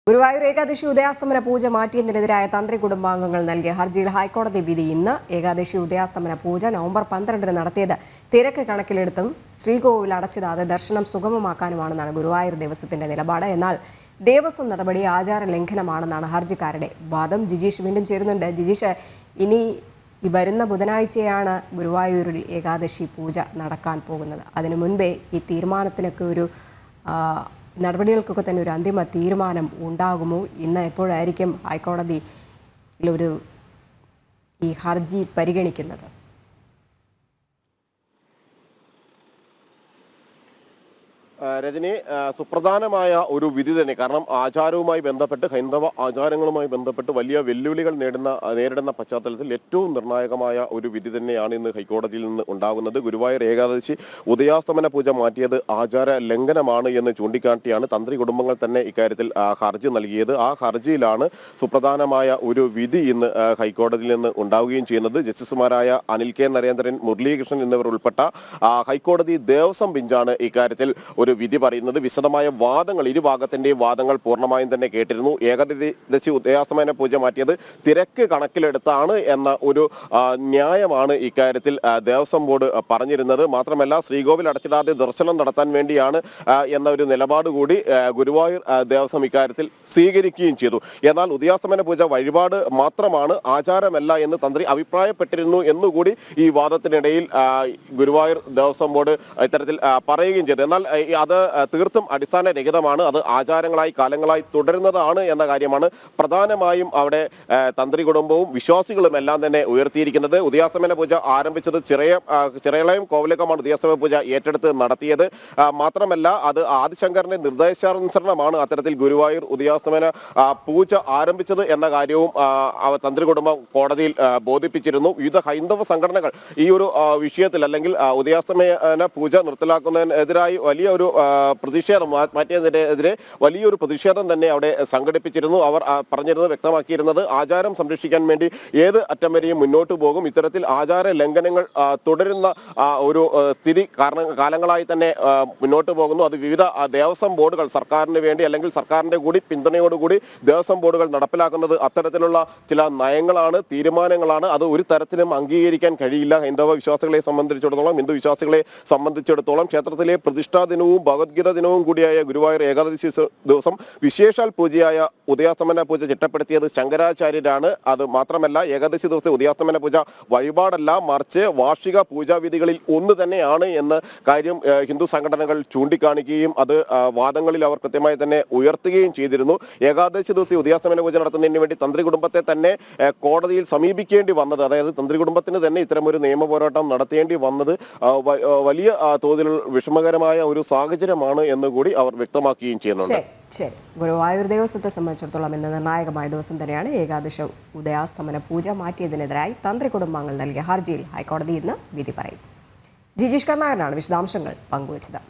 ഗുരുവായൂർ ഏകാദശി ഉദയാസ്തമന പൂജ മാറ്റിയതിനെതിരായ തന്ത്രി കുടുംബാംഗങ്ങൾ നൽകിയ ഹർജിയിൽ ഹൈക്കോടതി വിധി ഇന്ന്. ഏകാദശി ഉദയാസ്തമന പൂജ നവംബർ 12 നടത്തിയത് തിരക്ക് കണക്കിലെടുത്തും ശ്രീകോവിൽ അടച്ചിടാതെ ദർശനം സുഗമമാക്കാനുമാണെന്നാണ് ഗുരുവായൂർ ദേവസ്വത്തിന്റെ നിലപാട്. എന്നാൽ ദേവസ്വം നടപടി ആചാര ലംഘനമാണെന്നാണ് ഹർജിക്കാരുടെ വാദം. ജിജീഷ് വീണ്ടും ചേരുന്നുണ്ട്. ജിജീഷ്, ഇനി ഈ വരുന്ന ബുധനാഴ്ചയാണ് ഗുരുവായൂരിൽ ഏകാദശി പൂജ നടക്കാൻ പോകുന്നത്. അതിനു മുൻപേ ഈ തീരുമാനത്തിനൊക്കെ ഒരു നടപടികൾക്കൊക്കെ തന്നെ ഒരു അന്തിമ തീരുമാനം ഉണ്ടാകുമോ? ഇന്ന് എപ്പോഴായിരിക്കും ഹൈക്കോടതിയിലൊരു ഈ ഹർജി പരിഗണിക്കുന്നത്? രജനി, സുപ്രധാനമായ ഒരു വിധി തന്നെ. കാരണം ആചാരവുമായി ബന്ധപ്പെട്ട്, ഹൈന്ദവ ആചാരങ്ങളുമായി ബന്ധപ്പെട്ട് വലിയ വെല്ലുവിളികൾ നേരിടുന്ന പശ്ചാത്തലത്തിൽ ഏറ്റവും നിർണായകമായ ഒരു വിധി തന്നെയാണ് ഇന്ന് ഹൈക്കോടതിയിൽ നിന്ന് ഉണ്ടാകുന്നത്. ഗുരുവായൂർ ഏകാദശി ഉദയാസ്തമന പൂജ മാറ്റിയത് ആചാര ലംഘനമാണ് എന്ന് ചൂണ്ടിക്കാട്ടിയാണ് തന്ത്രി കുടുംബങ്ങൾ തന്നെ ഇക്കാര്യത്തിൽ ഹർജി നൽകിയത്. ആ ഹർജിയിലാണ് സുപ്രധാനമായ ഒരു വിധി ഇന്ന് ഹൈക്കോടതിയിൽ നിന്ന് ഉണ്ടാവുകയും ചെയ്യുന്നത്. ജസ്റ്റിസുമാരായ അനിൽ കെ നരേന്ദ്രൻ, മുരളീകൃഷ്ണൻ എന്നിവർ ഉൾപ്പെട്ട ഹൈക്കോടതി ദേവസ്വം ബെഞ്ചാണ് ഇക്കാര്യത്തിൽ ഒരു വിധി പറയുന്നത്. വിശദമായ വാദങ്ങൾ, ഇരുഭാഗത്തിന്റെയും വാദങ്ങൾ പൂർണ്ണമായും തന്നെ കേട്ടിരുന്നു. ഏകാദശി ഉദയാസ്തമന പൂജ മാറ്റിയത് തിരക്ക് കണക്കിലെടുത്താണ് എന്ന ഒരു ന്യായമാണ് ഇക്കാര്യത്തിൽ ദേവസ്വം ബോർഡ് പറഞ്ഞിരുന്നത്. മാത്രമല്ല, ശ്രീകോവിൽ അടച്ചിടാതെ ദർശനം നടത്താൻ വേണ്ടിയാണ് എന്ന ഒരു നിലപാട് കൂടി ഗുരുവായൂർ ദേവസ്വം ഇക്കാര്യത്തിൽ സ്വീകരിക്കുകയും ചെയ്തു. എന്നാൽ ഉദയാസ്തമന പൂജ വഴിപാട് മാത്രമാണ്, ആചാരമല്ല എന്ന് തന്ത്രി അഭിപ്രായപ്പെട്ടിരുന്നു എന്നുകൂടി ഈ വാദത്തിനിടയിൽ ഗുരുവായൂർ ദേവസ്വം ബോർഡ് ഇത്തരത്തിൽ പറയുകയും ചെയ്തു. എന്നാൽ അത് തീർത്തും അടിസ്ഥാനരഹിതമാണ്. അത് ആചാരങ്ങളായി കാലങ്ങളായി തുടരുന്നതാണ് എന്ന കാര്യമാണ് പ്രധാനമായും അവിടെ തന്ത്രി കുടുംബവും വിശ്വാസികളും എല്ലാം തന്നെ ഉയർത്തിയിരിക്കുന്നത്. ഉദയാസ്തമന പൂജ ആരംഭിച്ചത് ചിറയളയം കോവിലകമാണ് ഉദയാസ്തമന പൂജ ഏറ്റെടുത്ത് നടത്തിയത്. മാത്രമല്ല, അത് ആദിശങ്കരന്റെ നിർദ്ദേശാനുസരണമാണ് അത്തരത്തിൽ ഗുരുവായൂർ ഉദയാസ്തമന പൂജ ആരംഭിച്ചത് എന്ന കാര്യവും തന്ത്രി കുടുംബം കോടതിയിൽ ബോധിപ്പിച്ചിരുന്നു. വിവിധ ഹൈന്ദവ സംഘടനകൾ ഈ ഒരു വിഷയത്തിൽ, അല്ലെങ്കിൽ ഉദയാസ്തമന പൂജ നിർത്തലാക്കുന്നതിനെതിരായി വലിയ ഒരു പ്രതിഷേധം, മാറ്റിയതിനെതിരെ വലിയൊരു പ്രതിഷേധം തന്നെ അവിടെ സംഘടിപ്പിച്ചിരുന്നു. അവർ പറഞ്ഞിരുന്നത്, വ്യക്തമാക്കിയിരുന്നത്, ആചാരം സംരക്ഷിക്കാൻ വേണ്ടി ഏത് അറ്റം വരെയും മുന്നോട്ട് പോകും. ഇത്തരത്തിൽ ആചാര ലംഘനങ്ങൾ തുടരുന്ന ഒരു സ്ഥിതി കാലങ്ങളായി തന്നെ മുന്നോട്ട് പോകുന്നു. അത് വിവിധ ദേവസ്വം ബോർഡുകൾ സർക്കാരിന് വേണ്ടി, അല്ലെങ്കിൽ സർക്കാരിന്റെ കൂടി പിന്തുണയോടുകൂടി ദേവസ്വം ബോർഡുകൾ നടപ്പിലാക്കുന്നത് അത്തരത്തിലുള്ള ചില നയങ്ങളാണ്, തീരുമാനങ്ങളാണ്. അത് ഒരു തരത്തിലും അംഗീകരിക്കാൻ കഴിയില്ല. ഹൈന്ദവ വിശ്വാസികളെ സംബന്ധിച്ചിടത്തോളം, ഹിന്ദു വിശ്വാസികളെ സംബന്ധിച്ചിടത്തോളം ക്ഷേത്രത്തിലെ പ്രതിഷ്ഠാ ദിനവും ഭഗവത്ഗീത ദിനവും കൂടിയായ ഗുരുവായൂർ ഏകാദശി ദിവസം വിശേഷാൽ പൂജയായ ഉദയാസ്തമന പൂജ ചിട്ടപ്പെടുത്തിയത് ശങ്കരാചാര്യരാണ്. അത് മാത്രമല്ല, ഏകാദശി ദിവസത്തെ ഉദയാസ്തമന പൂജ വഴിപാടല്ല, മറിച്ച് വാർഷിക പൂജാവിധികളിൽ ഒന്ന് തന്നെയാണ് എന്ന കാര്യം ഹിന്ദു സംഘടനകൾ ചൂണ്ടിക്കാണിക്കുകയും അത് വാദങ്ങളിൽ അവർ കൃത്യമായി തന്നെ ഉയർത്തുകയും ചെയ്തിരുന്നു. ഏകാദശി ദിവസം ഉദയാസ്തമന പൂജ നടത്തുന്നതിന് വേണ്ടി തന്ത്രി കുടുംബത്തെ തന്നെ കോടതിയിൽ സമീപിക്കേണ്ടി വന്നത്, അതായത് തന്ത്രി കുടുംബത്തിന് തന്നെ ഇത്തരമൊരു നിയമ പോരാട്ടം നടത്തേണ്ടി വന്നത് വലിയ തോതിൽ വിഷമകരമായ ഒരു സാഹചര്യമാണ് എന്ന് കൂടി അവർ വ്യക്തമാക്കുകയും ചെയ്യുന്നുണ്ട്. ശരി, ഗുരുവായൂർ ദേവസ്വത്തെ സംബന്ധിച്ചിടത്തോളം ഇന്ന് നിർണായകമായ ദിവസം തന്നെയാണ്. ഏകാദശ ഉദയാസ്തമന പൂജ മാറ്റിയതിനെതിരായി തന്ത്രി കുടുംബാംഗങ്ങൾ നൽകിയ ഹർജിയിൽ ഹൈക്കോടതി ഇന്ന് വിധി പറയും. ജിജീഷ് കർണാകരനാണ് വിശദാംശങ്ങൾ പങ്കുവച്ചത്.